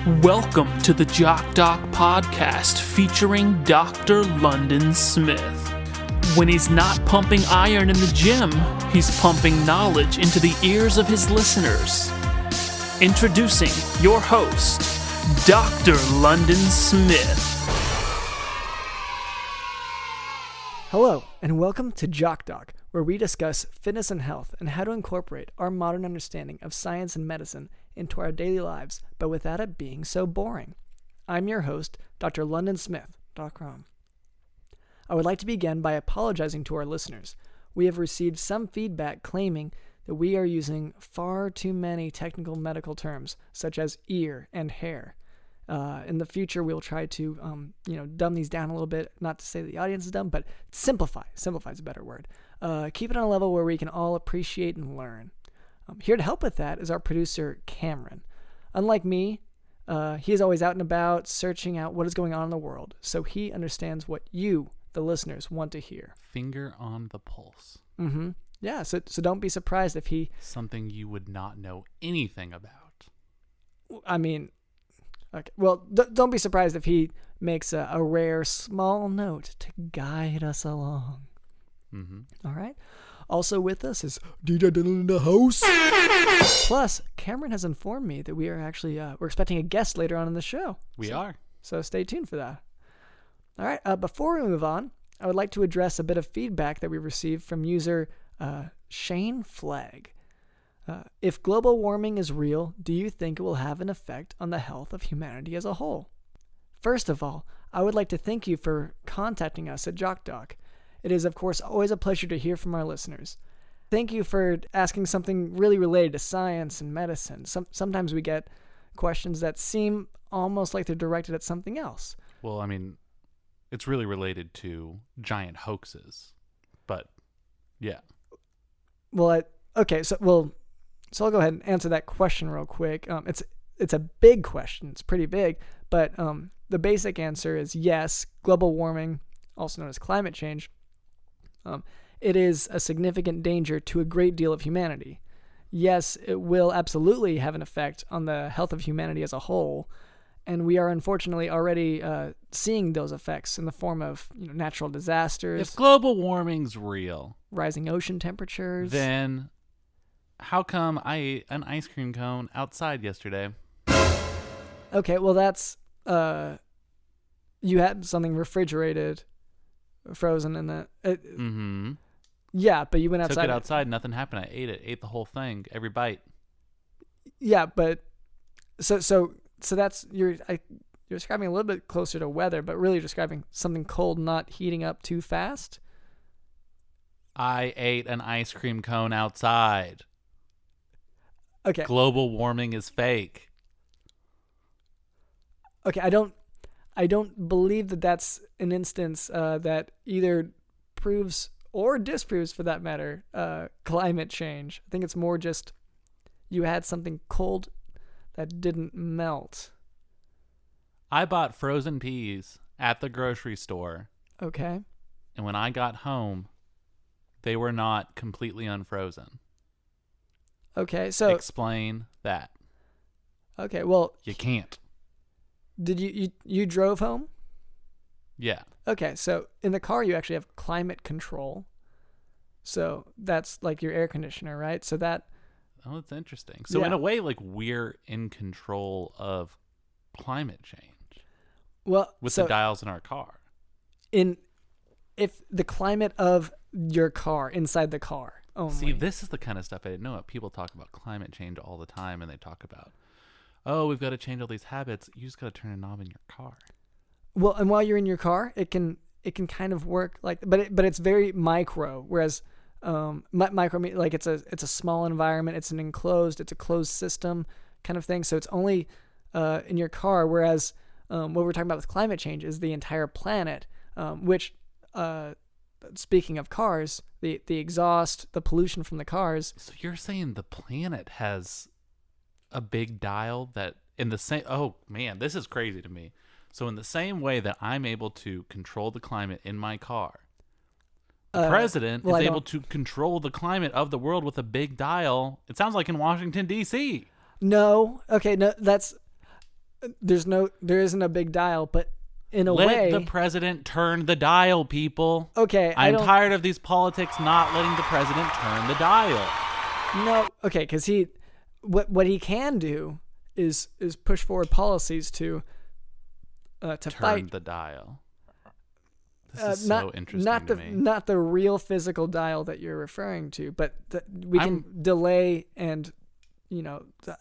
Welcome to the Jock podcast featuring Dr. London Smith. When he's not pumping iron in the gym, he's pumping knowledge into the ears of his listeners. Introducing your host, Dr. London Smith. Hello, and welcome to Jock, where we discuss fitness and health and how to incorporate our modern understanding of science and medicine into our daily lives, but without it being so boring. I'm your host, Dr. London Smith. I would like to begin by apologizing to our listeners. We have received some feedback claiming that we are using far too many technical medical terms, such as ear and hair. In the future, we'll try to, dumb these down a little bit. Not to say the audience is dumb, but simplify. Simplify is a better word. Keep it on a level where we can all appreciate and learn. Here to help with that is our producer, Cameron. Unlike me, he is always out and about, searching out what is going on in the world, so he understands what you, the listeners, want to hear. Finger on the pulse. Mm-hmm. Yeah, so don't be surprised if he... Something you would not know anything about. I mean... Okay. Well, don't be surprised if he makes a rare small note to guide us along. Mm-hmm. All right. Also with us is DJ in the house. Plus, Cameron has informed me that we are actually we're expecting a guest later on in the show. We are. So stay tuned for that. All right. Before we move on, I would like to address a bit of feedback that we received from user Shane Fleg. If global warming is real, do you think it will have an effect on the health of humanity as a whole? First of all, I would like to thank you for contacting us at Jock. It is, of course, always a pleasure to hear from our listeners. Thank you for asking something really related to science and medicine. Sometimes we get questions that seem almost like they're directed at something else. Well, I mean, it's really related to giant hoaxes, but yeah. Well, So I'll go ahead and answer that question real quick. It's a big question. It's pretty big, but the basic answer is yes. Global warming, also known as climate change, it is a significant danger to a great deal of humanity. Yes, it will absolutely have an effect on the health of humanity as a whole, and we are unfortunately already seeing those effects in the form of natural disasters. If global warming's real, rising ocean temperatures, then how come I ate an ice cream cone outside yesterday? Okay, well that's you had something refrigerated, frozen in that. Mm-hmm. Yeah, but you went outside. Took it outside, nothing happened. I ate the whole thing, every bite. Yeah, but so that's you're describing a little bit closer to weather, but really describing something cold not heating up too fast. I ate an ice cream cone outside. Okay. Global warming is fake. Okay, I don't believe that that's an instance that either proves or disproves, for that matter, climate change. I think it's more just you had something cold that didn't melt. I bought frozen peas at the grocery store. Okay. And when I got home, they were not completely unfrozen. Okay, so... Explain that. Okay, well... You can't. Did you drove home? Yeah. Okay, so in the car you actually have climate control. So that's like your air conditioner, right? So that... Oh, that's interesting. So in a way, like, we're in control of climate change. Well, with the dials in our car. If the climate of your car, inside the car only. See, this is the kind of stuff I didn't know. People talk about climate change all the time, and they talk about, oh, we've got to change all these habits. You just got to turn a knob in your car. Well, and while you're in your car, it can kind of work like, but it's very micro. Whereas micro, like it's a small environment. It's a closed system kind of thing. So it's only in your car. Whereas what we're talking about with climate change is the entire planet, which. Speaking of cars, the exhaust, the pollution from the cars. So you're saying the planet has a big dial that in the same... Oh, man, this is crazy to me. So in the same way that I'm able to control the climate in my car, the president is able to control the climate of the world with a big dial. It sounds like in Washington, D.C. No. Okay, no, that's... there isn't a big dial, but in a Let way, the president turn the dial, people. okay, I'm tired of these politics not letting the president turn the dial. No, okay, because what he can do is push forward policies to Turn fight the dial. This is so interesting to me. Not the real physical dial that you're referring to, but we can delay and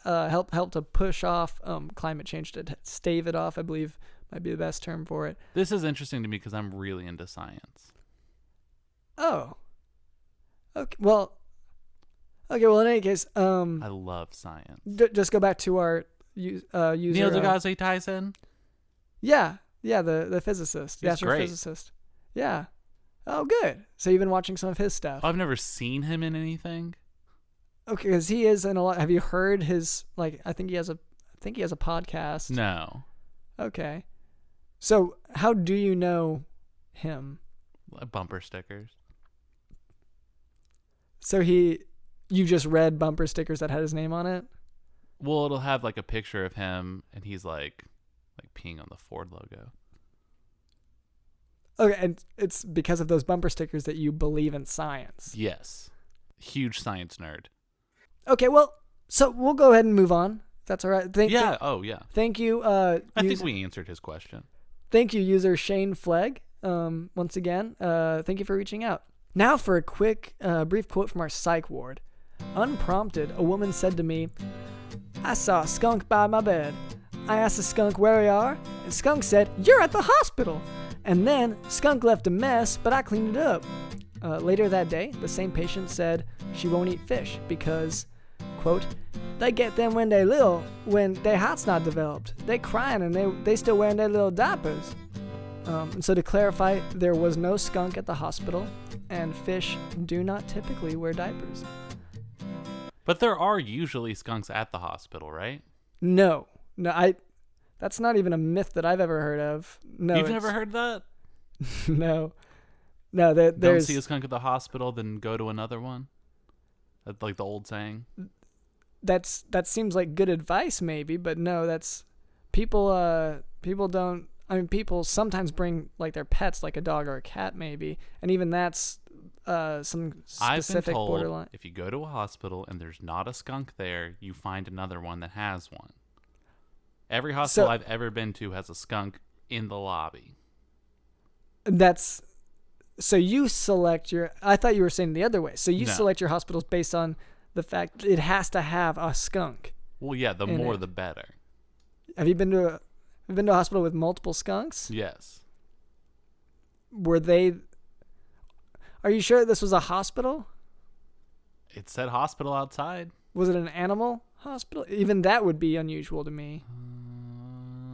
help to push off climate change, to stave it off, I believe might be the best term for it. This is interesting to me because I'm really into science. Oh. Okay. Well, in any case, I love science. Just go back to our user. Neil deGrasse Tyson? Yeah, the physicist, the astrophysicist. Yeah. Oh, good. So you've been watching some of his stuff. I've never seen him in anything. Okay, because he is in a lot. Have you heard his, I think he has a podcast. No. Okay. So how do you know him? Bumper stickers. So you just read bumper stickers that had his name on it? Well, it'll have a picture of him, and he's like peeing on the Ford logo. Okay, and it's because of those bumper stickers that you believe in science. Yes. Huge science nerd. Okay, well, so we'll go ahead and move on. That's all right. Oh, yeah. Thank you. I think we answered his question. Thank you, user Shane Fleg. Once again, thank you for reaching out. Now for a quick, brief quote from our psych ward. Unprompted, a woman said to me, "I saw a skunk by my bed. I asked the skunk where we are, and skunk said, 'You're at the hospital.' And then skunk left a mess, but I cleaned it up." Later that day, the same patient said she won't eat fish because, quote, "They get them when they little, when their heart's not developed. They crying and they still wearing their little diapers." And so to clarify, there was no skunk at the hospital, and fish do not typically wear diapers. But there are usually skunks at the hospital, right? No, that's not even a myth that I've ever heard of. No, you've never heard that? No. Don't see a skunk at the hospital, then go to another one. That's like the old saying. That seems like good advice, maybe, but no, that's people don't. I mean, people sometimes bring their pets, like a dog or a cat, maybe, and even that's some specific I've been told borderline. If you go to a hospital and there's not a skunk there, you find another one that has one. Every hospital I've ever been to has a skunk in the lobby. So you select your. I thought you were saying the other way. So you select your hospitals based on the fact it has to have a skunk. Well, yeah, the more the better. Have you been to a hospital with multiple skunks? Yes. Were they? Are you sure this was a hospital? It said hospital outside. Was it an animal hospital? Even that would be unusual to me.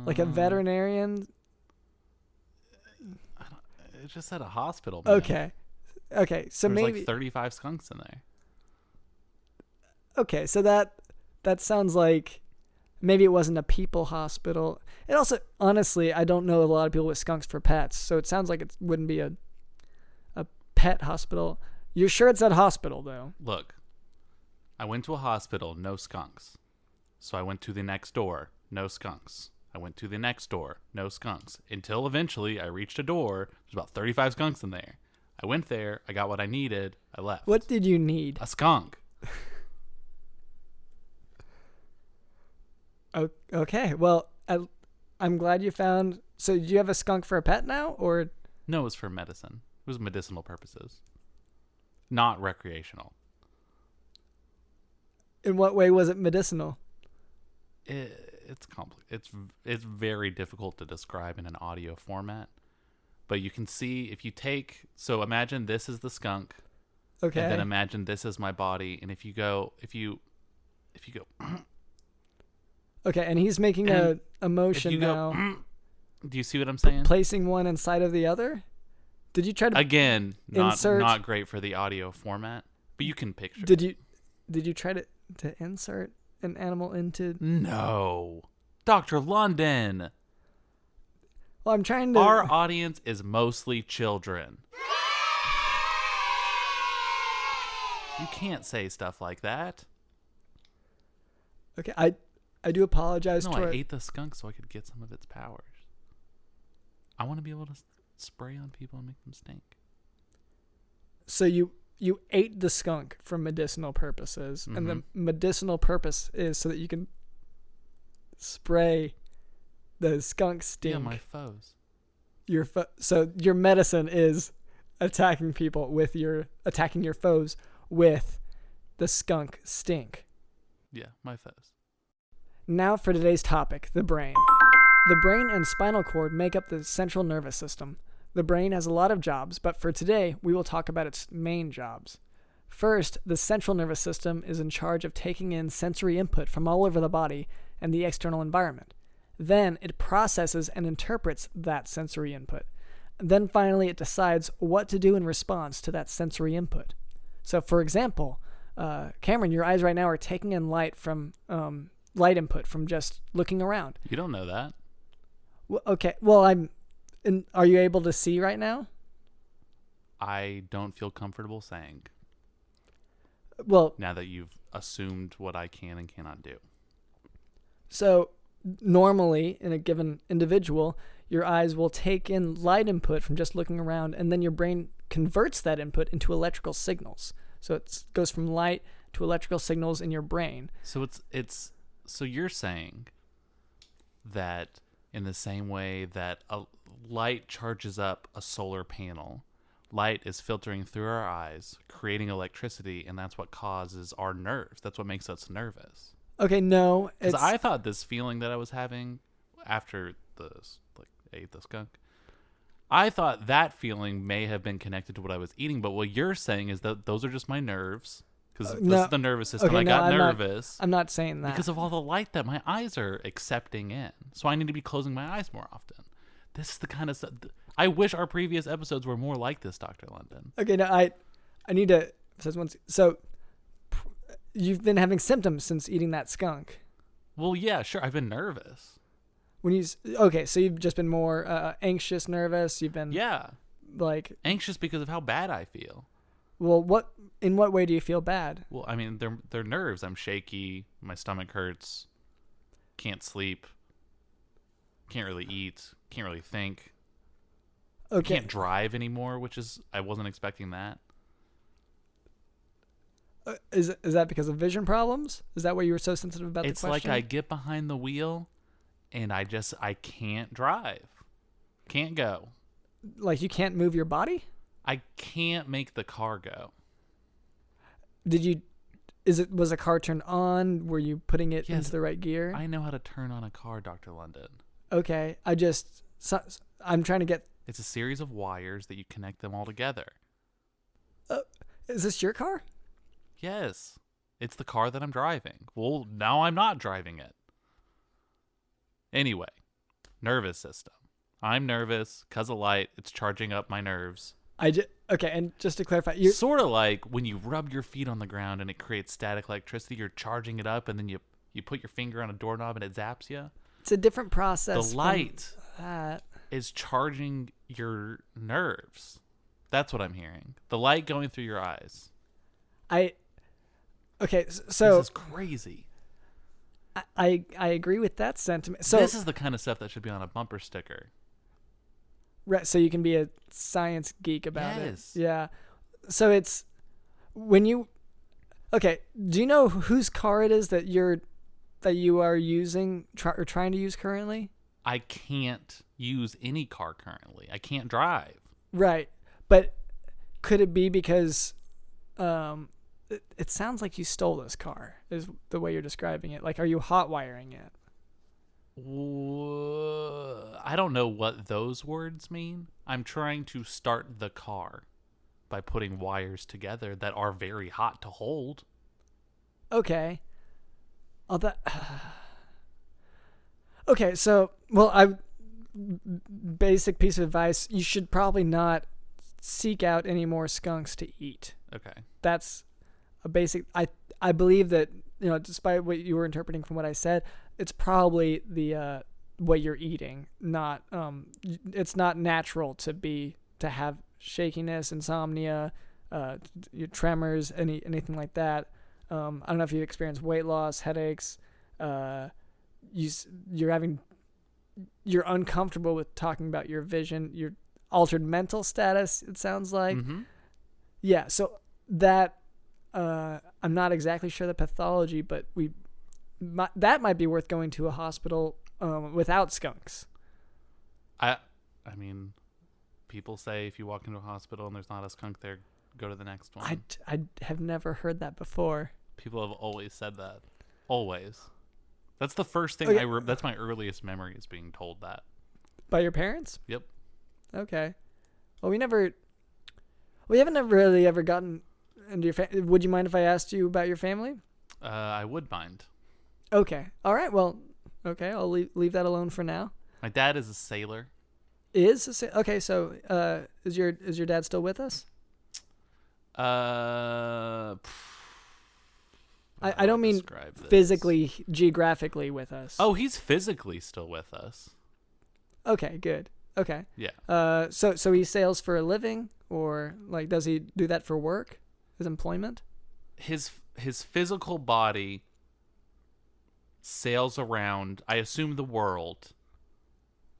Like a veterinarian. It just said a hospital. Man. Okay. So there's maybe 35 skunks in there. Okay, so that sounds like maybe it wasn't a people hospital. It also, honestly, I don't know a lot of people with skunks for pets, so it sounds like it wouldn't be a pet hospital. You're sure it's at hospital, though? Look, I went to a hospital, no skunks. So I went to the next door, no skunks. I went to the next door, no skunks. Until eventually I reached a door, there's about 35 skunks in there. I went there, I got what I needed, I left. What did you need? A skunk. Okay, well, I'm glad you found. So, do you have a skunk for a pet now, or? No, it was for medicine. It was medicinal purposes, not recreational. In what way was it medicinal? It's complex. It's very difficult to describe in an audio format, but you can see if you take. So imagine this is the skunk. Okay. And then imagine this is my body, and if you go. Okay, and he's making a motion now. Do you see what I'm saying? Placing one inside of the other? Did you try to again insert? Not great for the audio format, but you can picture. Did you try to insert an animal into? No, Dr. London. Well, I'm trying to. Our audience is mostly children. You can't say stuff like that. Okay, I do apologize No, to I ate the skunk so I could get some of its powers. I want to be able to spray on people and make them stink. So you ate the skunk for medicinal purposes, and the medicinal purpose is so that you can spray the skunk stink. Yeah, my foes. So your medicine is attacking your foes with the skunk stink. Yeah, my foes. Now for today's topic, the brain. The brain and spinal cord make up the central nervous system. The brain has a lot of jobs, but for today, we will talk about its main jobs. First, the central nervous system is in charge of taking in sensory input from all over the body and the external environment. Then it processes and interprets that sensory input. Then finally, it decides what to do in response to that sensory input. So for example, Cameron, your eyes right now are taking in light input from just looking around. You don't know that. Well, okay. Well, are you able to see right now? I don't feel comfortable saying. Well, now that you've assumed what I can and cannot do. So normally in a given individual, your eyes will take in light input from just looking around, and then your brain converts that input into electrical signals. So it goes from light to electrical signals in your brain. So so you're saying that in the same way that a light charges up a solar panel, light is filtering through our eyes, creating electricity, and that's what causes our nerves. That's what makes us nervous. Okay, no. Because I thought this feeling that I was having after I ate the skunk, I thought that feeling may have been connected to what I was eating, but what you're saying is that those are just my nerves. Because this is the nervous system. Okay, I got nervous. I'm not saying that. Because of all the light that my eyes are accepting in. So I need to be closing my eyes more often. This is the kind of stuff. I wish our previous episodes were more like this, Dr. London. Okay, no, I need to. So you've been having symptoms since eating that skunk. Well, yeah, sure. I've been nervous. So you've just been more anxious, nervous. You've been anxious because of how bad I feel. Well, in what way do you feel bad? Well, I mean, they're nerves. I'm shaky. My stomach hurts. Can't sleep. Can't really eat. Can't really think. Okay. Can't drive anymore, I wasn't expecting that. Is that because of vision problems? Is that why you were so sensitive about the question? It's like I get behind the wheel and I can't drive. Can't go. Like you can't move your body? I can't make the car go. Was a car turned on? Were you putting it into the right gear? I know how to turn on a car, Dr. London. Okay. I'm trying to get... It's a series of wires that you connect them all together. Is this your car? Yes. It's the car that I'm driving. Well, now I'm not driving it. Anyway, nervous system. I'm nervous because of light. It's charging up my nerves. Okay, and just to clarify, sort of like when you rub your feet on the ground and it creates static electricity, you're charging it up, and then you put your finger on a doorknob and it zaps you. It's a different process. The light is charging your nerves. That's what I'm hearing. The light going through your eyes. Okay, this so is crazy. I agree with that sentiment. So this is the kind of stuff that should be on a bumper sticker. Right, so you can be a science geek about it. Yes. Yeah. So it's when you... Okay, do you know whose car it is that you are using or trying to use currently? I can't use any car currently. I can't drive. Right. But could it be because it sounds like you stole this car is the way you're describing it. Like, are you hot wiring it? I don't know what those words mean. I'm trying to start the car by putting wires together that are very hot to hold. Okay. Okay, so, basic piece of advice, you should probably not seek out any more skunks to eat. Okay. That's a basic... I believe that, despite what you were interpreting from what I said, it's probably the what you're eating. Not it's not natural to have shakiness, insomnia, tremors, anything like that. I don't know if you've experienced weight loss, headaches, you're uncomfortable with talking about your vision, your altered mental status, it sounds like. Mm-hmm. Yeah, so that I'm not exactly sure the pathology, but that might be worth going to a hospital without skunks. I mean, people say if you walk into a hospital and there's not a skunk there, go to the next one. I have never heard that before. People have always said that. Always. That's the first thing that's my earliest memory, is being told that. By your parents? Yep. Okay. Well, we haven't really ever gotten into your family. Would you mind if I asked you about your family? I would mind. Okay. All right. Well, okay. I'll leave that alone for now. My dad is a sailor. Okay. So, is your dad still with us? I don't mean physically, geographically with us. Oh, he's physically still with us. Okay. Good. Okay. Yeah. So he sails for a living, or like does he do that for work? His employment? His physical body sails around, I assume, the world.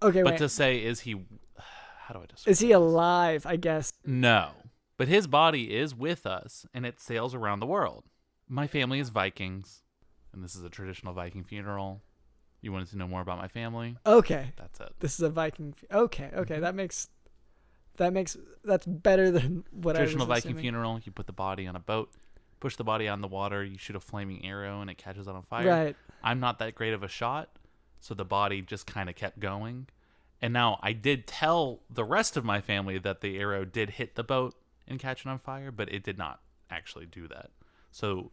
Okay, but wait. to say, is he? How do I describe? Is he alive? I guess. No, but his body is with us, and it sails around the world. My family is Vikings, and this is a traditional Viking funeral. You wanted to know more about my family? Okay. That's it. This is a Viking. Okay. That's better than what traditional I was Viking assuming. funeral. You put the body on a boat, push the body on the water. You shoot a flaming arrow, and it catches on fire. Right. I'm not that great of a shot, so the body just kind of kept going. And now I did tell the rest of my family that the arrow did hit the boat and catch it on fire, but it did not actually do that. So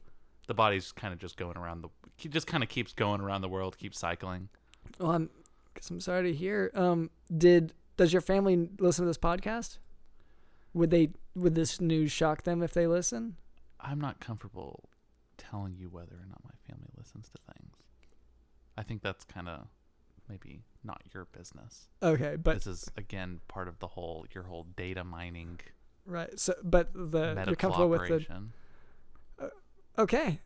the body's kind of just going around just kind of keeps going around the world, keeps cycling. Well, I'm sorry to hear. Does your family listen to this podcast? Would this news shock them if they listen? I'm not comfortable telling you whether or not my family listens to things. I think that's kind of maybe not your business. Okay, but this is again part of your whole data mining. Right. So, but you're comfortable with the. Okay.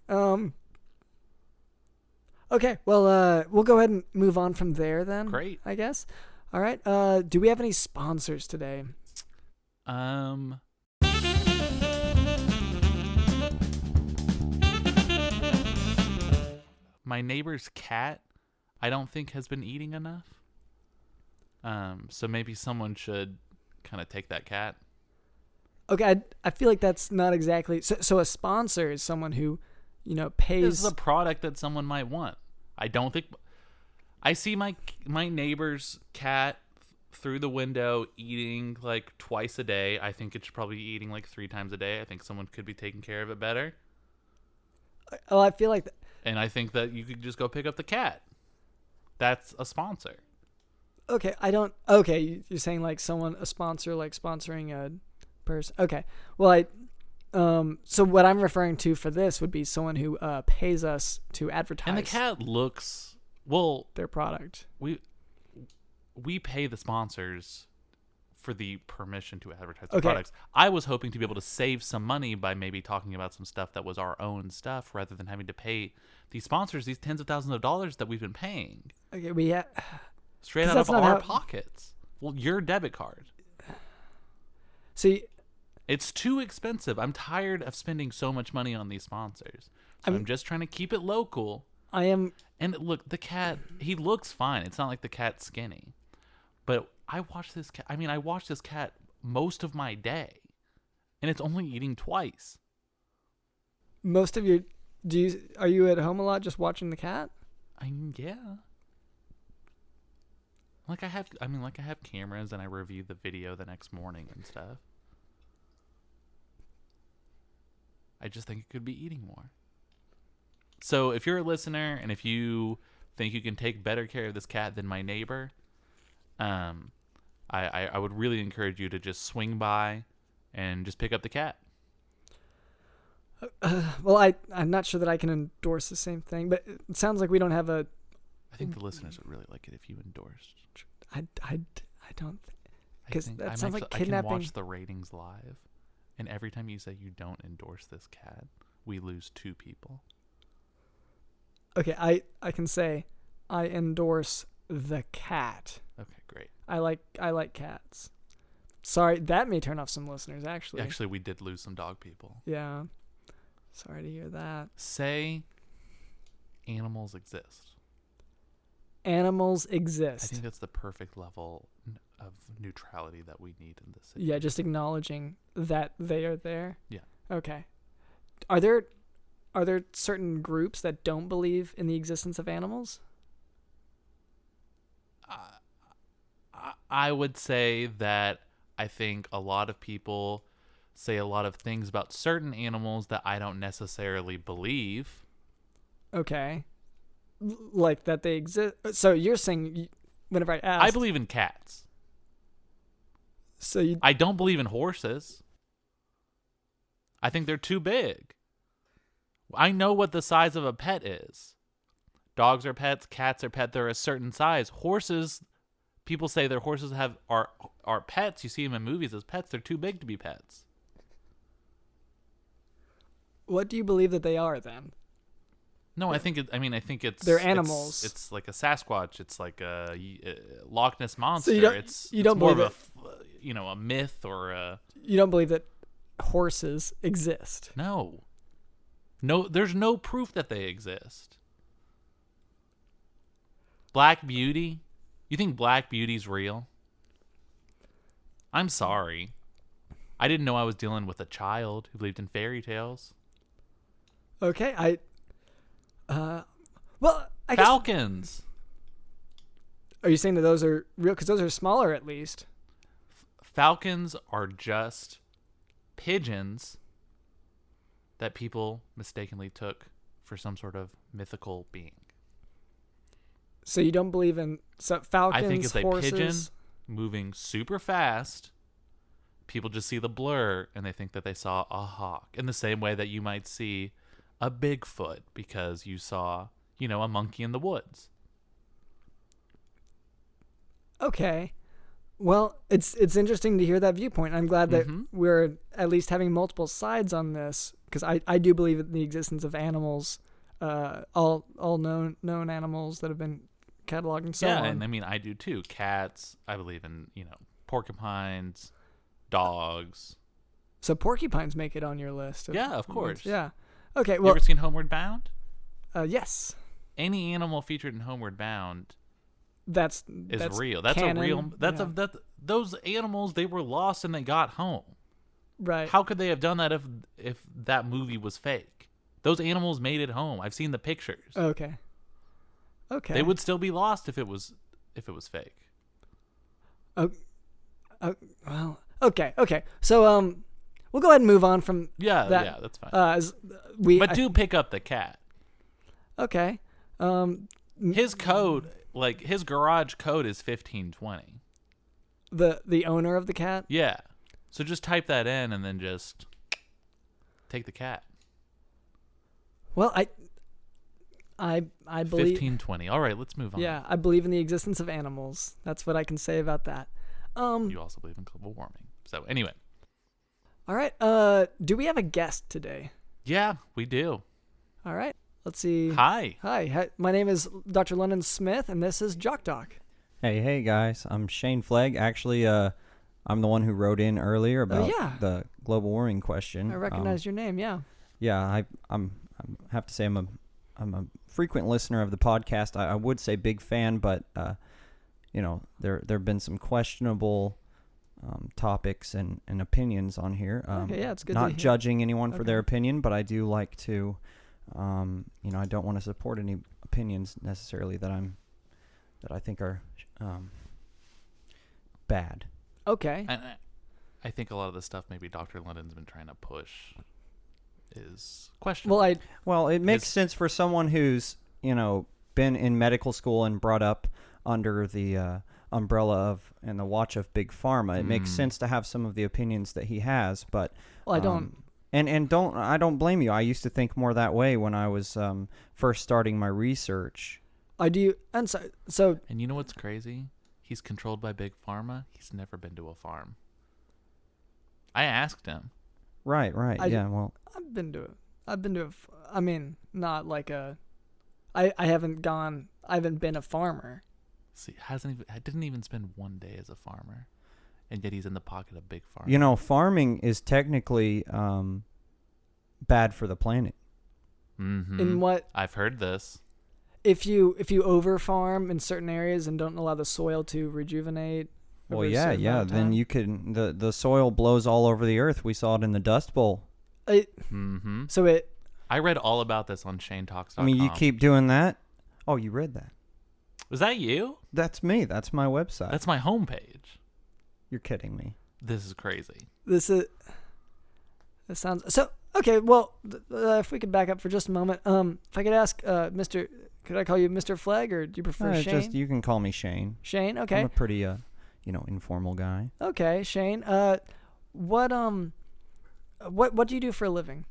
Okay. Well, we'll go ahead and move on from there then. Great. I guess. All right. Do we have any sponsors today? My neighbor's cat, I don't think has been eating enough. So maybe someone should kind of take that cat. Okay, I feel like that's not exactly so a sponsor is someone who, pays. This is a product that someone might want. I don't think I see my neighbor's cat through the window eating like twice a day. I think it should probably be eating like 3 times a day. I think someone could be taking care of it better. Oh, I feel like and I think that you could just go pick up the cat. That's a sponsor. Okay, you're saying like a sponsor, like sponsoring a person. Okay, well, so what I'm referring to for this would be someone who pays us to advertise. And the cat looks their product. We pay the sponsors for the permission to advertise the products. I was hoping to be able to save some money by maybe talking about some stuff that was our own stuff rather than having to pay these sponsors these tens of thousands of dollars that we've been paying. Okay, straight out of our pockets. Well, your debit card. See, it's too expensive. I'm tired of spending so much money on these sponsors. So I'm just trying to keep it local. I am. And look, the cat, he looks fine. It's not like the cat's skinny. But I watch this cat most of my day. And it's only eating twice. Most of your are you at home a lot just watching the cat? Yeah. Like I have cameras and I review the video the next morning and stuff. I just think it could be eating more. So if you're a listener and if you think you can take better care of this cat than my neighbor, I would really encourage you to just swing by and just pick up the cat. Well, I'm not sure that I can endorse the same thing, but it sounds like we don't have a. I think the listeners would really like it if you endorsed. I don't think, because that sounds like kidnapping. I can watch the ratings live, and every time you say you don't endorse this cat, we lose 2 people. Okay, I can say I endorse the cat. Okay, great. I like cats. Sorry, that may turn off some listeners, actually. Actually, we did lose some dog people. Yeah. Sorry to hear that. Say animals exist. Animals exist. I think that's the perfect level of neutrality that we need in this situation. Yeah, just acknowledging that they are there. Yeah. Okay. Are there certain groups that don't believe in the existence of animals? I would say that I think a lot of people say a lot of things about certain animals that I don't necessarily believe. Okay. Like that they exist. So you're saying, whenever I ask, I believe in cats. So I don't believe in horses. I think they're too big. I know what the size of a pet is. Dogs are pets, cats are pets. They're a certain size. Horses, people say their horses are pets. You see them in movies as pets. They're too big to be pets. What do you believe that they are then? No, I think it's they're animals. It's like a Sasquatch. It's like a Loch Ness monster. So you don't it's believe more of a myth or a. You don't believe that horses exist? No, there's no proof that they exist. Black Beauty? You think Black Beauty's real? I'm sorry. I didn't know I was dealing with a child who believed in fairy tales. Okay, well, I Falcons. guess. Are you saying that those are real? Because those are smaller, at least. Falcons are just pigeons that people mistakenly took for some sort of mythical being. So you don't believe in falcons, I think it's horses? a pigeon moving super fast. People just see the blur and they think that they saw a hawk. In the same way that you might see a Bigfoot because you saw, a monkey in the woods. Okay. Well, it's interesting to hear that viewpoint. I'm glad that we're at least having multiple sides on this, because I do believe in the existence of animals, all known animals that have been cataloged and so on. Yeah, and I mean, I do too. Cats, I believe in, porcupines, dogs. So porcupines make it on your list. Yeah, of course. Yeah. Okay, You well. ever seen Homeward Bound? Yes. Any animal featured in Homeward Bound That's real. That's canon. a real. Those animals, they were lost and they got home. Right. How could they have done that if that movie was fake? Those animals made it home. I've seen the pictures. Okay. They would still be lost if it was fake. Oh, well. Okay. So we'll go ahead and move on from that. Yeah, that's fine. But do pick up the cat. Okay. His code, like his garage code, is 1520. The owner of the cat? Yeah. So just type that in and then just take the cat. Well, I believe 1520. All right, let's move on. Yeah, I believe in the existence of animals. That's what I can say about that. You also believe in global warming. So anyway. All right. Do we have a guest today? Yeah, we do. All right. Let's see. Hi. My name is Dr. London Smith, and this is Jock Doc. Hey guys. I'm Shane Fleg. Actually, I'm the one who wrote in earlier about the global warming question. I recognize your name. Yeah. Yeah, I have to say I'm a frequent listener of the podcast. I would say big fan, but there have been some questionable topics and opinions on here. Okay, yeah, it's good. Not judging anyone for their opinion, but I do like to, I don't want to support any opinions necessarily that I think are bad. Okay. And I think a lot of the stuff maybe Dr. London's been trying to push is questionable. Well, it makes sense for someone who's, been in medical school and brought up under the umbrella of and the watch of Big Pharma. It makes sense to have some of the opinions that he has, but I don't. I don't blame you. I used to think more that way when I was first starting my research. I do. And so. And you know what's crazy? He's controlled by Big Pharma. He's never been to a farm. I asked him. Right. Yeah. Well, I've been to it. I mean, not like a. I haven't gone. haven't been a farmer. See, didn't even spend one day as a farmer, and yet he's in the pocket of big farmers. You know, farming is technically bad for the planet. Mm-hmm. In what? I've heard this. If you over farm in certain areas and don't allow the soil to rejuvenate. Well, over a yeah. certain amount of Then time. you can the soil blows all over the earth. We saw it in the Dust Bowl. Mm-hmm. So it. I read all about this on ShaneTalks.com. I mean, you keep doing that. Oh, you read that? Was that you? That's me. That's my website. That's my homepage. You're kidding me. This is crazy. This sounds so. Okay, well, if we could back up for just a moment, if I could ask, could I call you Mr. Fleg, or do you prefer Shane? Just you can call me Shane. Shane, okay. I'm a pretty informal guy. Okay, Shane. What do you do for a living?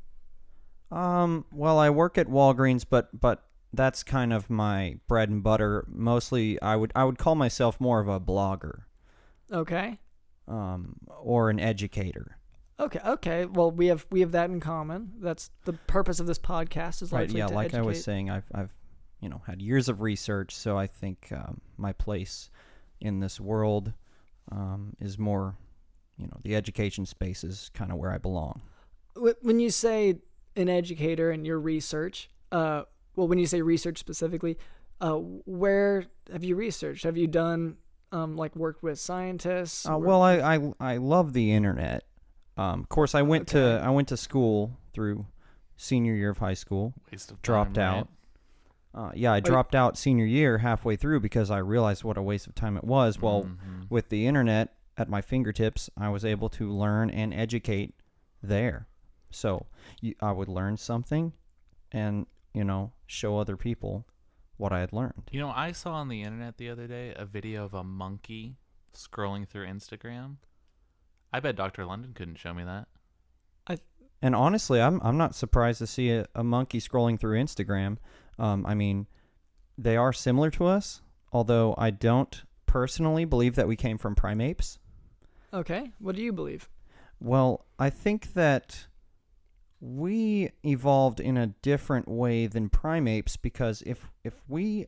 Well, I work at Walgreens, but that's kind of my bread and butter. Mostly, I would call myself more of a blogger. Okay. Or an educator. Okay. Well, we have that in common. That's the purpose of this podcast. Is Right. largely Yeah. to Like educate. I was saying, I've had years of research, so I think my place in this world is more, the education space is kind of where I belong. When you say an educator and your research, when you say research specifically, where have you researched? Have you done worked with scientists? Well, I love the internet. Of course, I went to school through senior year of high school. Waste of time, Dropped out. I dropped out senior year halfway through because I realized what a waste of time it was. Well, with the internet at my fingertips, I was able to learn and educate there. So I would learn something and, show other people what I had learned. I saw on the internet the other day a video of a monkey scrolling through Instagram. I bet Dr. London couldn't show me that. And honestly, I'm not surprised to see a monkey scrolling through Instagram. I mean, they are similar to us, although I don't personally believe that we came from primates. Okay. What do you believe? Well, I think that we evolved in a different way than primates, because if we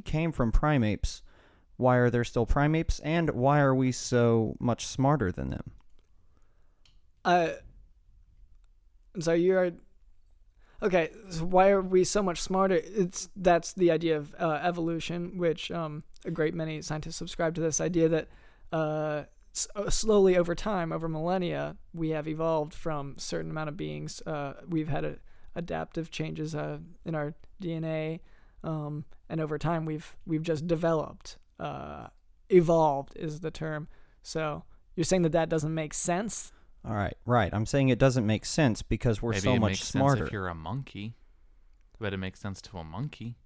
came from primates, why are there still primates, and why are we so much smarter than them? So you're okay. So why are we so much smarter? That's the idea of evolution, which a great many scientists subscribe to this idea that slowly over time, over millennia, we have evolved from a certain amount of beings. We've had adaptive changes in our DNA, and over time we've just developed. Evolved is the term. So you're saying that doesn't make sense? All right, right. I'm saying it doesn't make sense because we're so much smarter. Sense if you're a monkey. I bet it makes sense to a monkey.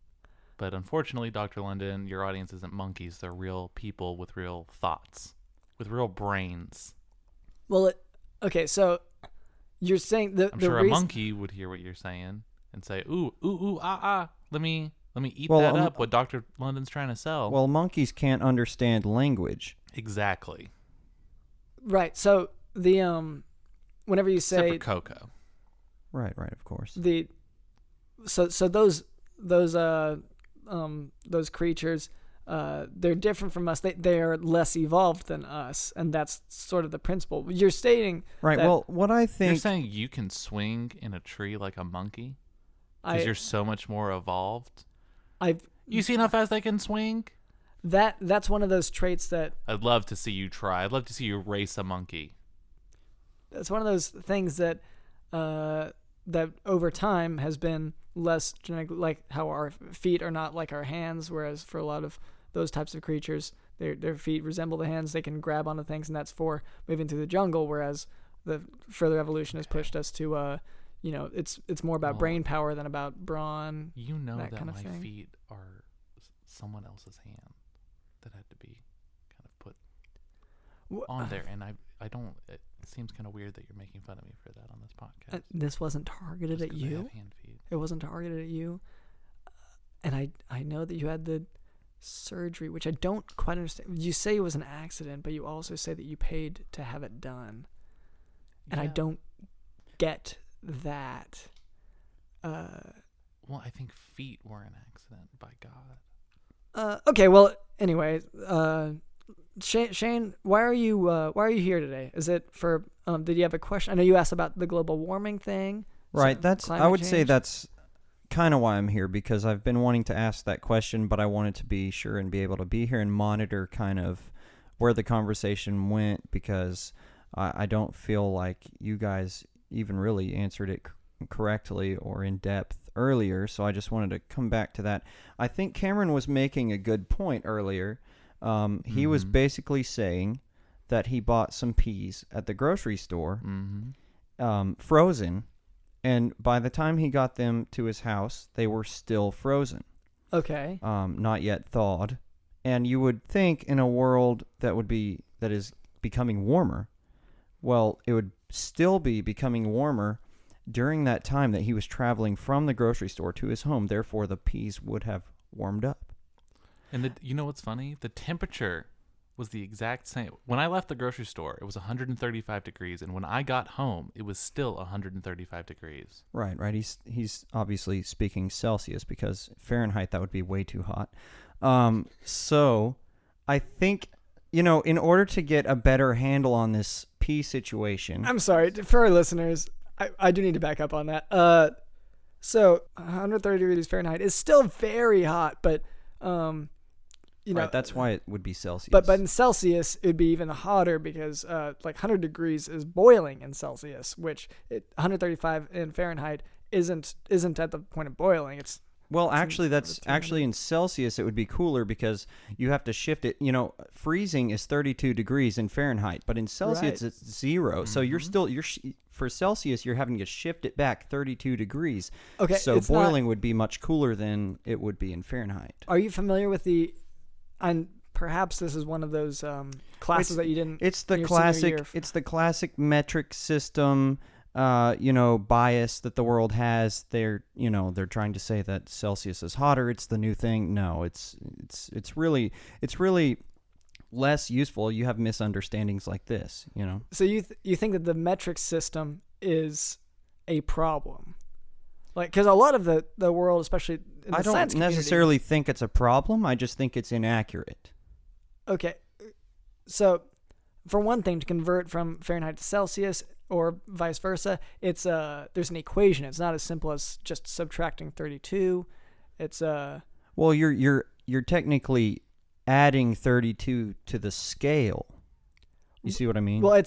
But unfortunately, Dr. London, your audience isn't monkeys. They're real people with real thoughts, with real brains. Well, okay, so you're saying I'm sure a monkey would hear what you're saying and say, ooh, let me eat that up, what Dr. London's trying to sell. Well, monkeys can't understand language. Exactly. Right, so the whenever you say except for Coco. Right, of course. So those creatures, they're different from us. They are less evolved than us, and that's sort of the principle. You're stating right. Well, what I think you're saying, you can swing in a tree like a monkey because you're so much more evolved. You seen how fast I can swing? That's one of those traits that I'd love to see you try. I'd love to see you race a monkey. That's one of those things that that over time has been less genetic, like how our feet are not like our hands, whereas for a lot of those types of creatures, their feet resemble the hands. They can grab onto things, and that's for moving through the jungle, whereas the further evolution has pushed us to it's more about brain power than about brawn. That kind of my thing. feet are someone else's hand that had to be kind of put on there, and I don't. It seems kind of weird that you're making fun of me for that on this podcast. This wasn't targeted Just at 'cause I you. have hand feet. It wasn't targeted at you. And I know that you had the surgery, which I don't quite understand. You say it was an accident, but you also say that you paid to have it done. And I Yeah. don't get that. Well, I think feet were an accident by God. Okay. Well, anyway, Shane, why are you here today? Is it for? Did you have a question? I know you asked about the global warming thing. Right. So, I climate would say change. that's kind of why I'm here, because I've been wanting to ask that question, but I wanted to be sure and be able to be here and monitor kind of where the conversation went, because I don't feel like you guys even really answered it correctly or in depth earlier. So I just wanted to come back to that. I think Cameron was making a good point earlier. He was basically saying that he bought some peas at the grocery store, frozen, and by the time he got them to his house, they were still frozen. Okay. Not yet thawed. And you would think in a world that is becoming warmer, well, it would still be becoming warmer during that time that he was traveling from the grocery store to his home. Therefore, the peas would have warmed up. And you know what's funny? The temperature was the exact same. When I left the grocery store, it was 135 degrees, and when I got home, it was still 135 degrees. Right. He's obviously speaking Celsius, because Fahrenheit, that would be way too hot. So I think, in order to get a better handle on this pea situation. I'm sorry for our listeners. I do need to back up on that. So 130 degrees Fahrenheit is still very hot, but right, that's why it would be Celsius. But in Celsius, it'd be even hotter, because like 100 degrees is boiling in Celsius, which 135 in Fahrenheit isn't at the point of boiling. Actually in Celsius it would be cooler, because you have to shift it. Freezing is 32 degrees in Fahrenheit, but in Celsius it's 0. So for Celsius you're having to shift it back 32 degrees. Okay. So boiling would be much cooler than it would be in Fahrenheit. Are you familiar with and perhaps this is one of those classes that you didn't. It's the classic metric system. Bias that the world has. They're trying to say that Celsius is hotter. It's the new thing. No, it's really less useful. You have misunderstandings like this, So you think that the metric system is a problem? Like, because a lot of the world, especially in the science community, necessarily think it's a problem. I just think it's inaccurate. Okay. So for one thing, to convert from Fahrenheit to Celsius, or vice versa, it's there's an equation. It's not as simple as just subtracting 32. It's well, you're technically adding 32 to the scale. You see what I mean? Well,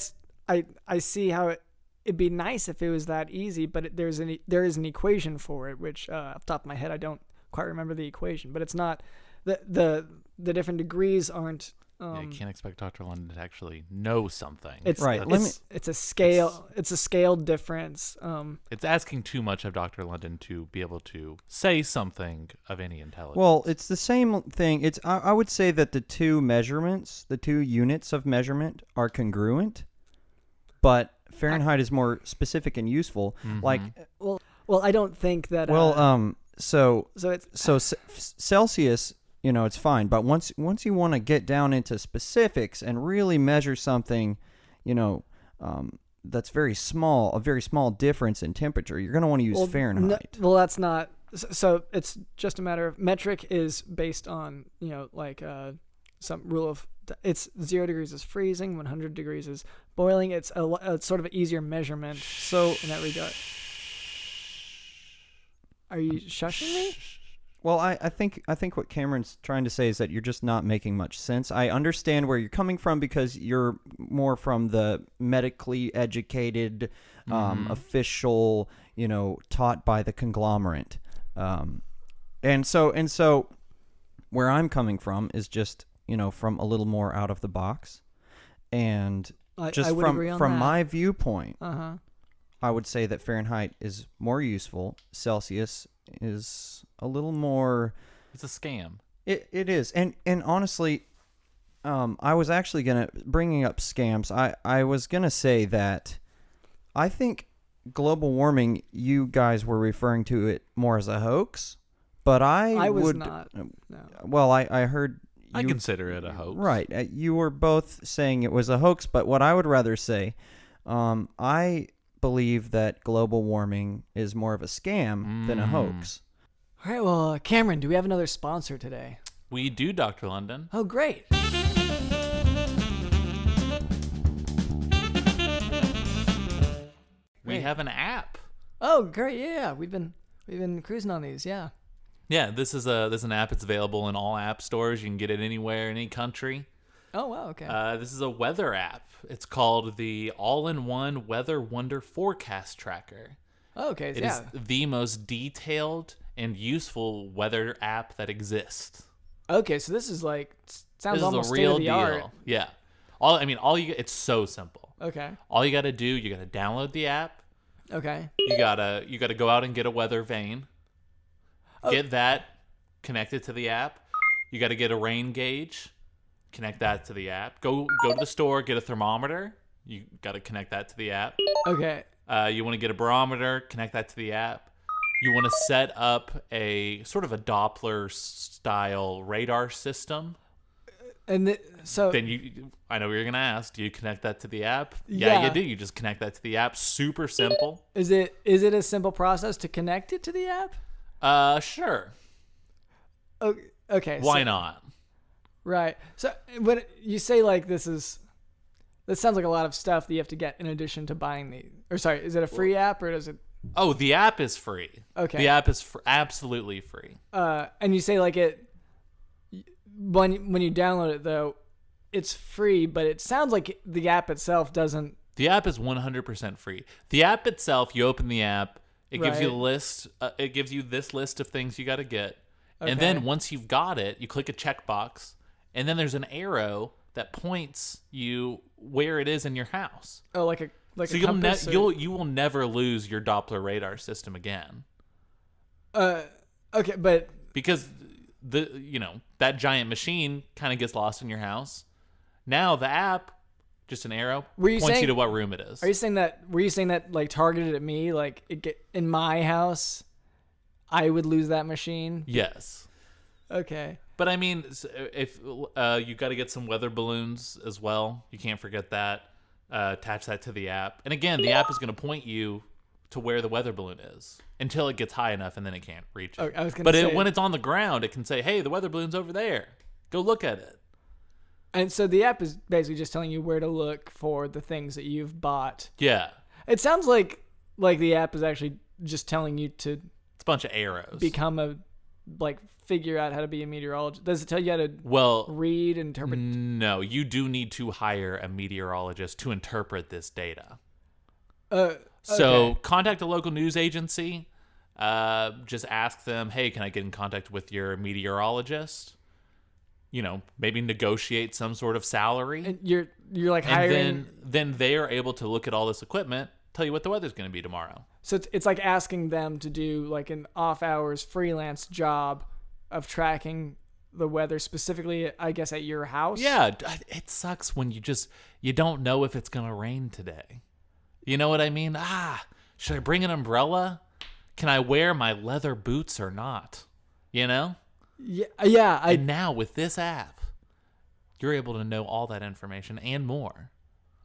I see how it'd be nice if it was that easy, but there is an equation for it, which off the top of my head I don't quite remember the equation, but it's not the different degrees aren't. You can't expect Dr. London to actually know something. It's right. It's a scale. It's a scale difference. It's asking too much of Dr. London to be able to say something of any intelligence. Well, it's the same thing. I would say that the two units of measurement are congruent, but Fahrenheit is more specific and useful. Mm-hmm. Like, well, I don't think that. So it's Celsius. It's fine, but once you want to get down into specifics and really measure something, that's very small, a very small difference in temperature, you're going to want to use Fahrenheit. That's not. So it's just a matter of metric is based on some rule of it's 0 degrees is freezing, 100 degrees is boiling. It's a sort of an easier measurement. So in that regard, are you shushing me? Well, I think what Cameron's trying to say is that you're just not making much sense. I understand where you're coming from, because you're more from the medically educated, official, taught by the conglomerate. And so where I'm coming from is just, from a little more out of the box. And just from my viewpoint, I would say that Fahrenheit is more useful. Celsius is a little more. It's a scam. It is, and honestly, I was actually bringing up scams. I was gonna say that I think global warming, you guys were referring to it more as a hoax, but I was would not. No. Well, I heard. I consider it a hoax. Right, you were both saying it was a hoax, but what I would rather say, I believe that global warming is more of a scam than a hoax. All right, well, Cameron, do we have another sponsor today? We do, Dr. London. Oh, great. We have an app. Oh, great. Yeah. We've been cruising on these. Yeah. Yeah, this is an app. It's available in all app stores. You can get it anywhere, any country. Oh, wow. Okay. This is a weather app. It's called the All-in-One Weather Wonder Forecast Tracker. Oh, okay. It Yeah. is the most detailed and useful weather app that exists. Okay. So this is like sounds This is almost a real state of the art. deal. Yeah. It's so simple. Okay. All you got to do, you got to download the app. Okay. You gotta go out and get a weather vane. Oh. Get that connected to the app. You got to get a rain gauge. Connect that to the app. Go to the store, get a thermometer. You got to connect that to the app. Okay. You want to get a barometer, connect that to the app. You want to set up a sort of a Doppler style radar system. And so Then I know what you're going to ask. Do you connect that to the app? Yeah, Yeah. you do. You just connect that to the app. Super simple. is it a simple process to connect it to the app? Sure. Okay. Why not? Right. So when you say like this sounds like a lot of stuff that you have to get in addition to buying the. Or sorry, is it a free app or does it? Oh, the app is free. Okay. The app is absolutely free. And you say like it when you download it though, it's free, but it sounds like the app itself doesn't. The app is 100% free. The app itself, you open the app, it gives you a Right. list. It gives you this list of things you got to get. Okay. And then once you've got it, you click a checkbox, and then there's an arrow that points you where it is in your house. Oh, like a So compass or- you will never lose your Doppler radar system again. Okay, but Because that giant machine kind of gets lost in your house. Now the app, just an arrow, Were you points saying- you to what room it is. were you saying that like targeted at me, like in my house, I would lose that machine? Yes. Okay. But I mean, if you got to get some weather balloons as well, you can't forget that. Attach that to the app, and again, the app is going to point you to where the weather balloon is until it gets high enough, and then it can't reach it. Okay, I was gonna But say- when it's on the ground, it can say, "Hey, the weather balloon's over there. Go look at it." And so the app is basically just telling you where to look for the things that you've bought. Yeah, It sounds like the app is actually just telling you to it's a bunch of arrows. figure out how to be a meteorologist. Does it tell you how to Well, read, interpret? no, you do need to hire a meteorologist to interpret this data. So Okay. contact a local news agency. Just ask them, hey, can I get in contact with your meteorologist? Maybe negotiate some sort of salary. And you're like And hiring. then they are able to look at all this equipment, tell you what the weather's going to be tomorrow. So it's like asking them to do like an off hours freelance job of tracking the weather specifically, I guess, at your house. Yeah, it sucks when you don't know if it's going to rain today. You know what I mean? Should I bring an umbrella? Can I wear my leather boots or not? Yeah. And now with this app, you're able to know all that information and more.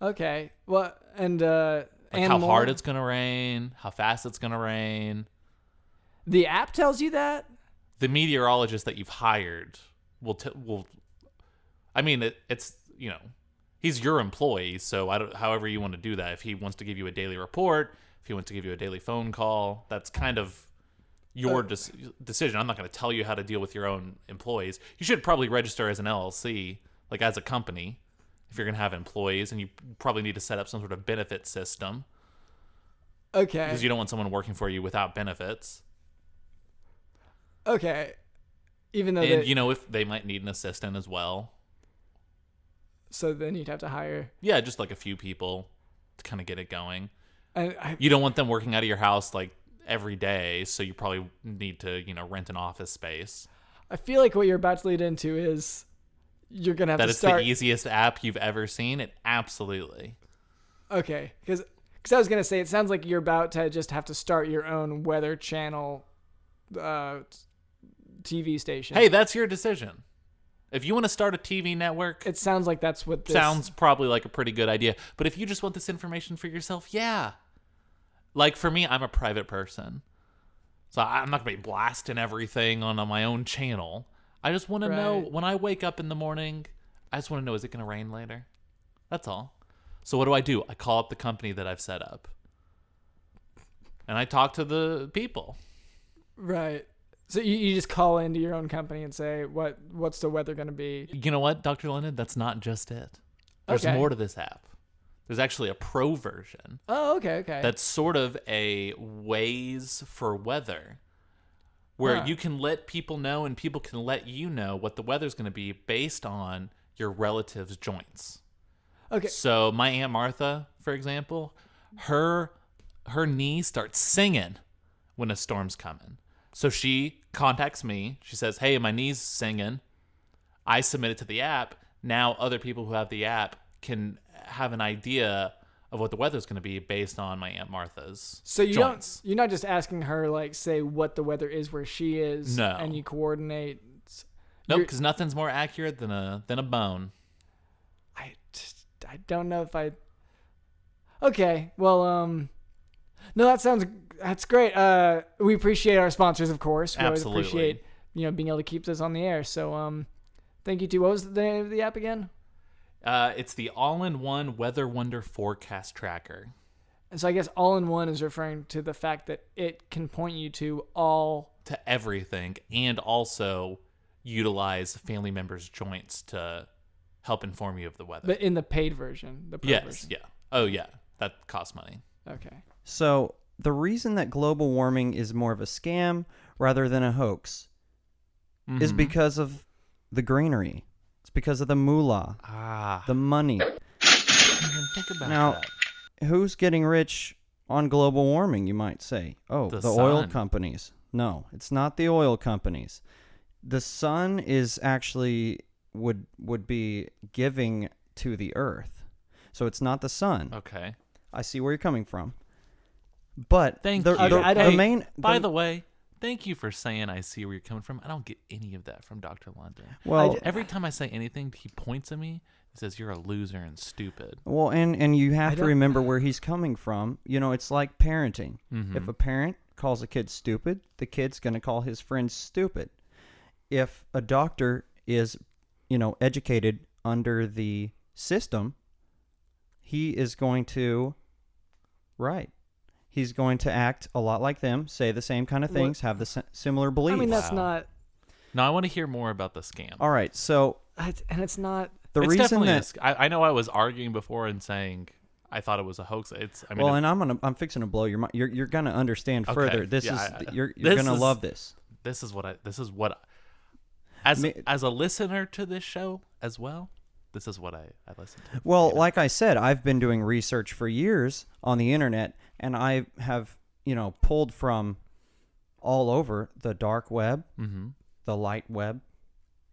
Okay. Well, and Like and how more? hard it's going to rain, how fast it's going to rain. The app tells you that. The meteorologist that you've hired will. I mean, it's he's your employee, so however you want to do that. If he wants to give you a daily report, if he wants to give you a daily phone call, that's kind of your decision. I'm not going to tell you how to deal with your own employees. You should probably register as an LLC, like as a company, if you're going to have employees, and you probably need to set up some sort of benefit system Okay. because you don't want someone working for you without benefits. Okay. Even though And they, if they might need an assistant as well. so then you'd have to hire. Yeah, just like a few people to kind of get it going. And You don't want them working out of your house like every day, so you probably need to, rent an office space. I feel like what you're about to lead into is you're gonna have That to it's start. the easiest app you've ever seen. It absolutely. Okay, because I was gonna say it sounds like you're about to just have to start your own weather channel, TV station. Hey, that's your decision. If you want to start a TV network, It sounds like that's what this sounds probably like a pretty good idea. But if you just want this information for yourself, yeah. Like for me, I'm a private person. So I'm not going to be blasting everything on my own channel. I just want to know, Right. when I wake up in the morning, I just want to know, is it going to rain later? That's all. So what do? I call up the company that I've set up. And I talk to the people. Right. So you just call into your own company and say, what's the weather going to be? You know what, Dr. Lennon? That's not just it. There's Okay. more to this app. There's actually a pro version Oh, okay. that's sort of a Waze for weather, where Huh. you can let people know and people can let you know what the weather's going to be based on your relatives' joints. Okay. So my Aunt Martha, for example, her knee starts singing when a storm's coming. So she contacts me. She says, hey, my knee's singing. I submit it to the app. Now other people who have the app can have an idea of what the weather's going to be based on my Aunt Martha's So joints. you're not just asking her, like, say what the weather is where she is. No. And you coordinate. Nope, You're- because nothing's more accurate than a bone. I don't know if I. Okay. Well, no, that's great. We appreciate our sponsors, of course. We Absolutely. always appreciate, being able to keep this on the air. So, thank you too. What was the name of the app again? It's the all-in-one Weather Wonder forecast tracker. And so I guess all-in-one is referring to the fact that it can point you to all. To everything, and also utilize family members' joints to help inform you of the weather. But in the paid version, the pro Yes, version. yeah. Oh, yeah. That costs money. Okay. So the reason that global warming is more of a scam rather than a hoax is Mhm. because of the greenery. It's because of the moolah, the money. I didn't even think about Now, that. Who's getting rich on global warming, you might say? Oh, The the oil sun. companies. No, it's not the oil companies. The sun is actually would be giving to the earth. So it's not the sun. Okay. I see where you're coming from. But Thank the, you. Okay, I the don't- main By the way, thank you for saying I see where you're coming from. I don't get any of that from Dr. London. well, Every time I say anything, he points at me and says, you're a loser and stupid. well, and you I have to don't- remember where he's coming from. It's like parenting. Mhm. If a parent calls a kid stupid, the kid's going to call his friends stupid. If a doctor is, educated under the system, he is going to, he's going to act a lot like them, say the same kind of Well, things, have the similar beliefs. I mean, that's Wow. not. No, I want to hear more about the scam. All right, so And it's not. the It's reason definitely that I know I was arguing before and saying I thought it was a hoax. and I'm fixing to blow your mind. You're gonna understand Okay, further. This yeah, is you're this gonna is- love this. this is what as Me- as a listener to this show as well, this is what I listen to. Well, You know? like I said, I've been doing research for years on the internet, and I have pulled from all over the dark web, Mhm. the light web.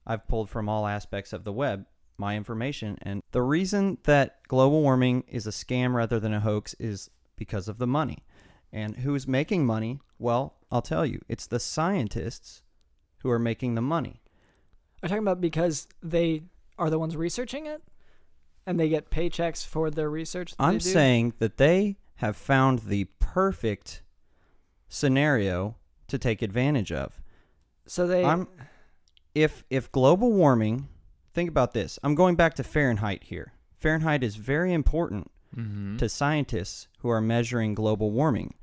I've pulled from all aspects of the web my information, and the reason that global warming is a scam rather than a hoax is because of the money. And who's making money? Well, I'll tell you, it's the scientists who are making the money. Are you talking about because they are the ones researching it, and they get paychecks for their research? That I'm they do? saying that they have found the perfect scenario to take advantage of. So they. If global warming, think about this. I'm going back to Fahrenheit here. Fahrenheit is very important Mhm. to scientists who are measuring global warming.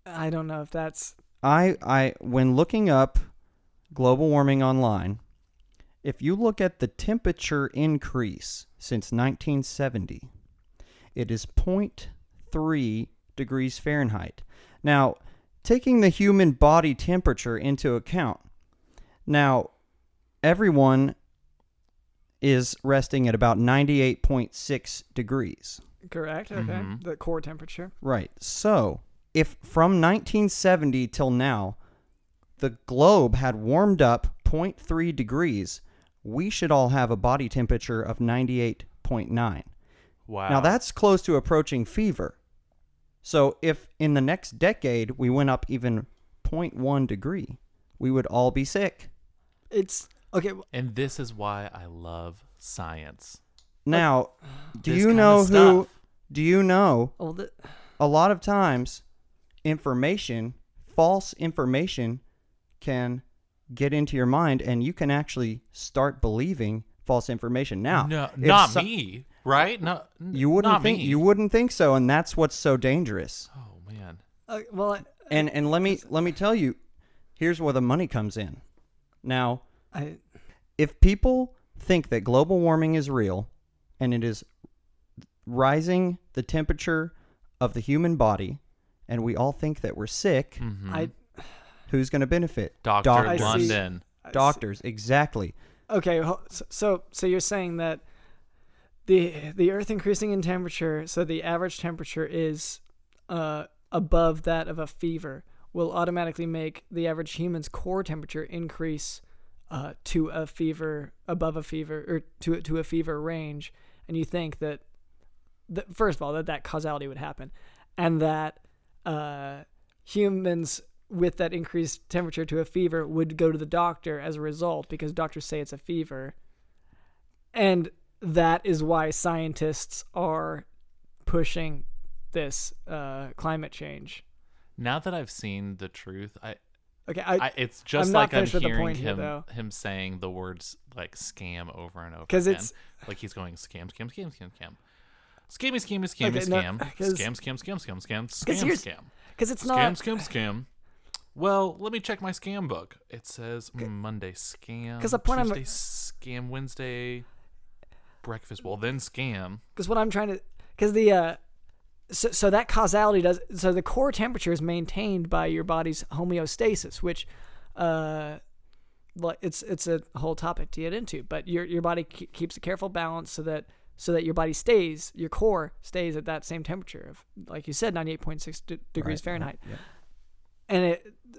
I don't know if that's. I when looking up global warming online, if you look at the temperature increase since 1970, it is 0.3 degrees Fahrenheit. Now, taking the human body temperature into account, now everyone is resting at about 98.6 degrees. Correct. Okay. Mhm. The core temperature. Right. So, if from 1970 till now, the globe had warmed up 0.3 degrees, we should all have a body temperature of 98.9. Wow. Now, that's close to approaching fever. So, if in the next decade we went up even 0.1 degree, we would all be sick. It's okay. and this is why I love science. Now, do This you kinda know who? stuff. Do you know Oh, a lot of times false information can get into your mind, and you can actually start believing false information. Now, No, if not me, right? No, You wouldn't not think me. you wouldn't think so, and that's what's so dangerous. Oh man. Well, And let me tell you, here's where the money comes in. Now, if people think that global warming is real and it is rising the temperature of the human body, and we all think that we're sick, who's going to benefit? Dr. Doctors. London. Doctors, exactly. Okay, so you're saying that the Earth increasing in temperature, so the average temperature is above that of a fever, will automatically make the average human's core temperature increase to a fever, above a fever, or to a fever range, and you think that first of all that causality would happen, and that humans with that increased temperature to a fever would go to the doctor as a result because doctors say it's a fever, and that is why scientists are pushing this climate change. Now that I've seen the truth, it's I'm just not like I'm finished with the hearing point here, though. him saying the words like scam over and over 'Cause again. it's- like he's going scam, scam, scam, scam, scam. Scammy, scammy, scammy, Okay, no, scam. 'cause- Scam, scam, scam, scam, scam, Because scam, scam. Because it's Scam, not. scam, scam. Well, let me check my scam book. It says Monday scam. 'Cause the point I'm- Tuesday scam. Wednesday breakfast. Well, then scam. Because what I'm trying to, because the so that causality does, so the core temperature is maintained by your body's homeostasis, which like it's a whole topic to get into, but your body keeps a careful balance so that your body stays, your core stays at that same temperature of, like you said, 98.6 degrees Fahrenheit. Yeah. And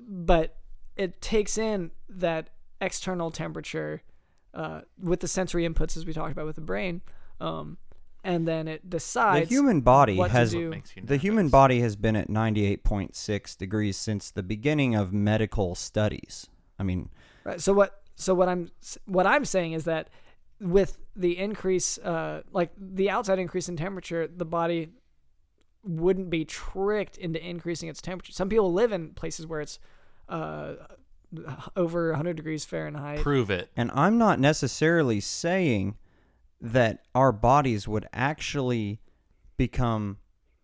but it takes in that external temperature with the sensory inputs, as we talked about with the brain, and then it decides The human body what to has do. Makes you the human nervous. body has been at 98.6 degrees since the beginning of medical studies. I mean, Right. So what I'm saying is that with the increase, like the outside increase in temperature, the body wouldn't be tricked into increasing its temperature. Some people live in places where it's over 100 degrees Fahrenheit. Prove it. and I'm not necessarily saying that our bodies would actually become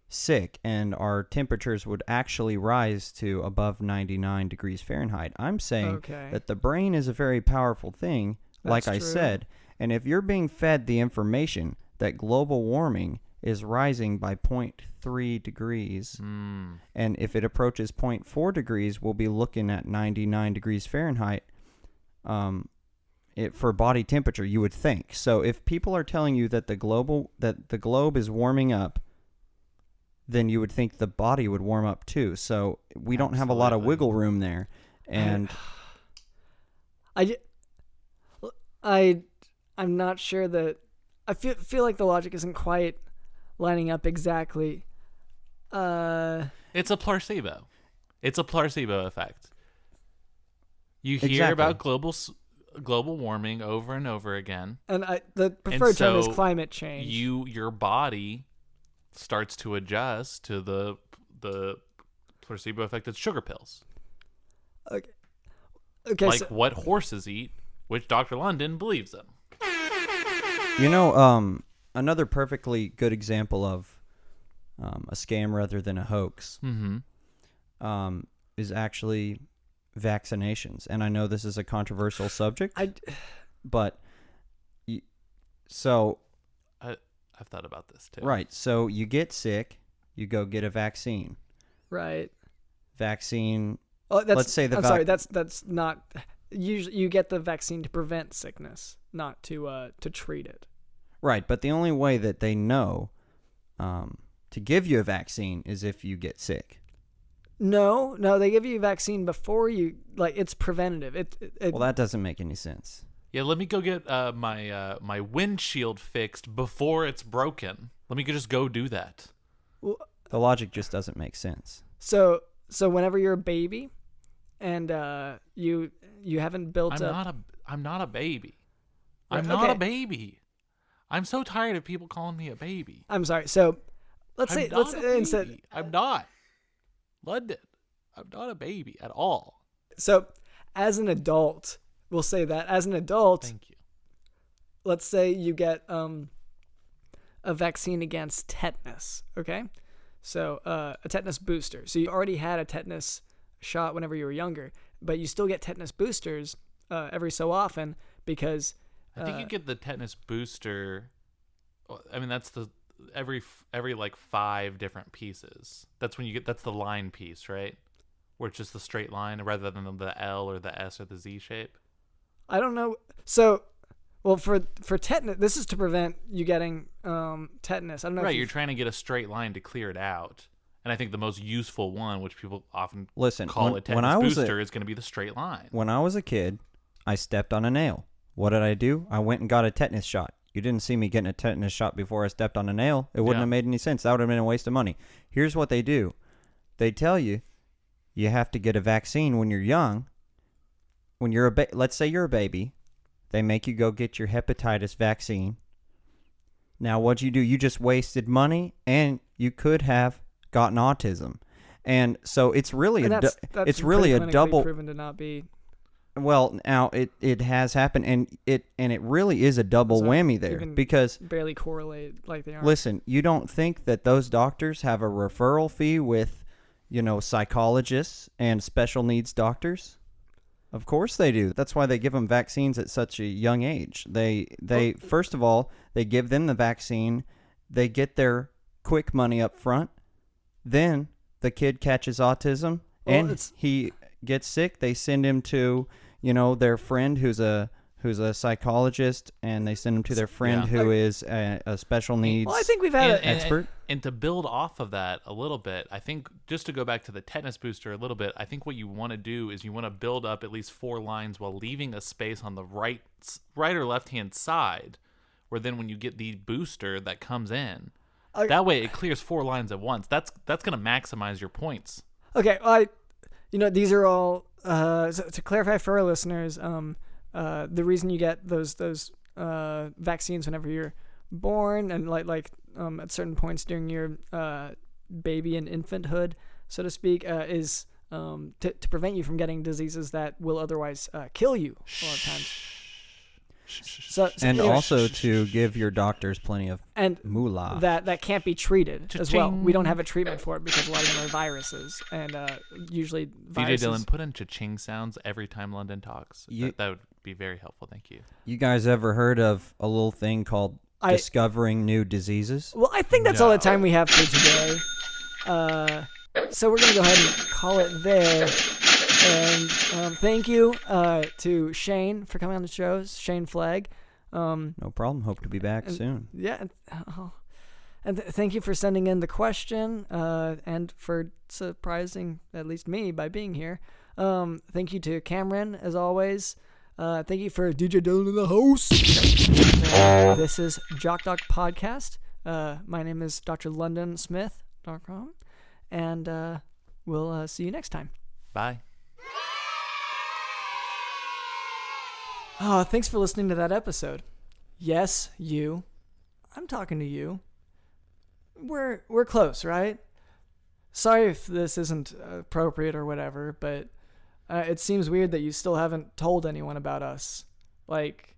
sick and our temperatures would actually rise to above 99 degrees Fahrenheit. I'm saying Okay. that the brain is a very powerful thing, like That's I true. said. And if you're being fed the information that global warming is rising by 0.3 degrees, and if it approaches 0.4 degrees, we'll be looking at 99 degrees Fahrenheit for body temperature, you would think. So if people are telling you that the globe is warming up, then you would think the body would warm up too. So we don't have a lot of Absolutely. wiggle room there. And I'm not sure that I feel like the logic isn't quite lining up exactly. It's a placebo. It's a placebo effect. You hear Exactly. about global warming over and over again. And the preferred term is so climate change. Your body starts to adjust to the placebo effect of sugar pills. Okay. Like So, what horses eat, which Dr. London believes in. you know, another perfectly good example of a scam rather than a hoax is actually vaccinations. And I know this is a controversial subject, but I've thought about this too. right. So you get sick, you go get a vaccine. right. Vaccine. Oh, Let's say the I'm sorry. That's not. Usually, you get the vaccine to prevent sickness, not to treat it. Right, but the only way that they know to give you a vaccine is if you get sick. No, they give you a vaccine before you, like, it's preventative. Well, that doesn't make any sense. Yeah, let me go get my windshield fixed before it's broken. Let me just go do that. The logic just doesn't make sense. So whenever you're a baby, and you haven't built up. I'm not a baby. I'm Right, not okay. a baby. I'm so tired of people calling me a baby. I'm sorry. So let's say I'm not a instead. baby. I'm not. London. I'm not a baby at all. So as an adult, we'll say that as an adult, Thank you. let's say you get a vaccine against tetanus, okay? So a tetanus booster. So you already had a tetanus shot whenever you were younger, but you still get tetanus boosters every so often because I think you get the tetanus booster. I mean, that's the every like 5 different pieces. That's when you get, that's the line piece, right? Where it's just the straight line rather than the L or the S or the Z shape. I don't know. So, well, for tetanus, this is to prevent you getting tetanus. I don't know. Right, you're trying to get a straight line to clear it out. And I think the most useful one, which people often call a tetanus booster, is going to be the straight line. When I was a kid, I stepped on a nail. What did I do? I went and got a tetanus shot. You didn't see me getting a tetanus shot before I stepped on a nail. It wouldn't have made any sense. That would have been a waste of money. Here's what they do. They tell you you have to get a vaccine when you're young. When you're let's say you're a baby, they make you go get your hepatitis vaccine. Now, what'd you do? You just wasted money, and you could have gotten autism. And so it's really it's really a double proven to not be. Well, now it has happened, and it really is a double whammy there because barely correlate like they are. Listen, you don't think that those doctors have a referral fee with, psychologists and special needs doctors? Of course they do. That's why they give them vaccines at such a young age. They first of all, they give them the vaccine, they get their quick money up front, then the kid catches autism and he gets sick. They send him to their friend who's a psychologist, and they send him to their friend who is a special needs I think we've had an expert. And to build off of that a little bit, I think just to go back to the tetanus booster a little bit, I think what you want to do is you want to build up at least 4 lines while leaving a space on the right or left-hand side, where then when you get the booster that comes in, that way it clears 4 lines at once. That's going to maximize your points. Okay, these are all so to clarify for our listeners. The reason you get those vaccines whenever you're born and like at certain points during your baby and infanthood, so to speak, is to prevent you from getting diseases that will otherwise kill you a lot of times. And also to give your doctors plenty of moolah. That can't be treated as well. We don't have a treatment for it because a lot of them are viruses, and usually viruses. DJ Dylan, put in cha-ching sounds every time London talks. That would be very helpful. Thank you. You guys ever heard of a little thing called discovering new diseases? Well, I think that's all the time we have for today. So we're going to go ahead and call it there. And thank you to Shane for coming on the show, Shane Fleg. No problem. Hope to be back soon. Yeah. And thank you for sending in the question and for surprising at least me by being here. Thank you to Cameron, as always. Thank you for DJ Dylan in the host. This is Jock Podcast. My name is drlondonsmith.com. And we'll see you next time. Bye. Oh, thanks for listening to that episode. Yes, you. I'm talking to you. We're close, right? Sorry if this isn't appropriate or whatever, but it seems weird that you still haven't told anyone about us. Like,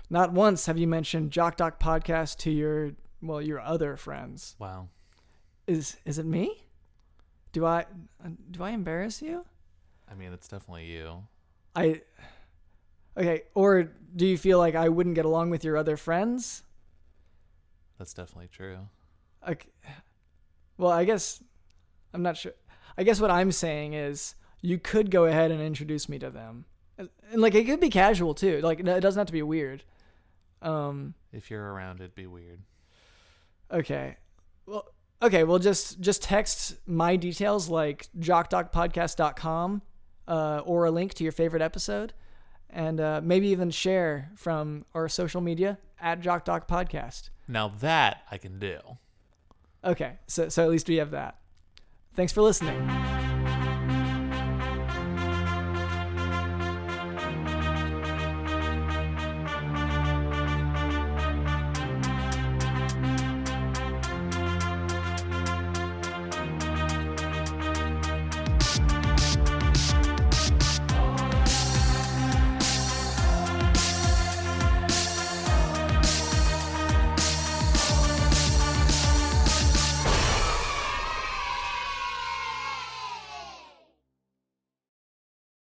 not once have you mentioned Jock Podcast to your other friends. Wow. Is it me? Do I embarrass you? I mean, it's definitely you. Okay, or do you feel like I wouldn't get along with your other friends? That's definitely true. Okay. Well, I guess I'm not sure. I guess what I'm saying is you could go ahead and introduce me to them. And like, it could be casual too. Like, it doesn't have to be weird. If you're around, it'd be weird. Okay. Well, just text my details, like jockdocpodcast.com, or a link to your favorite episode, and maybe even share from our social media at JockDocPodcast. Now that I can do. Okay, so at least we have that. Thanks for listening.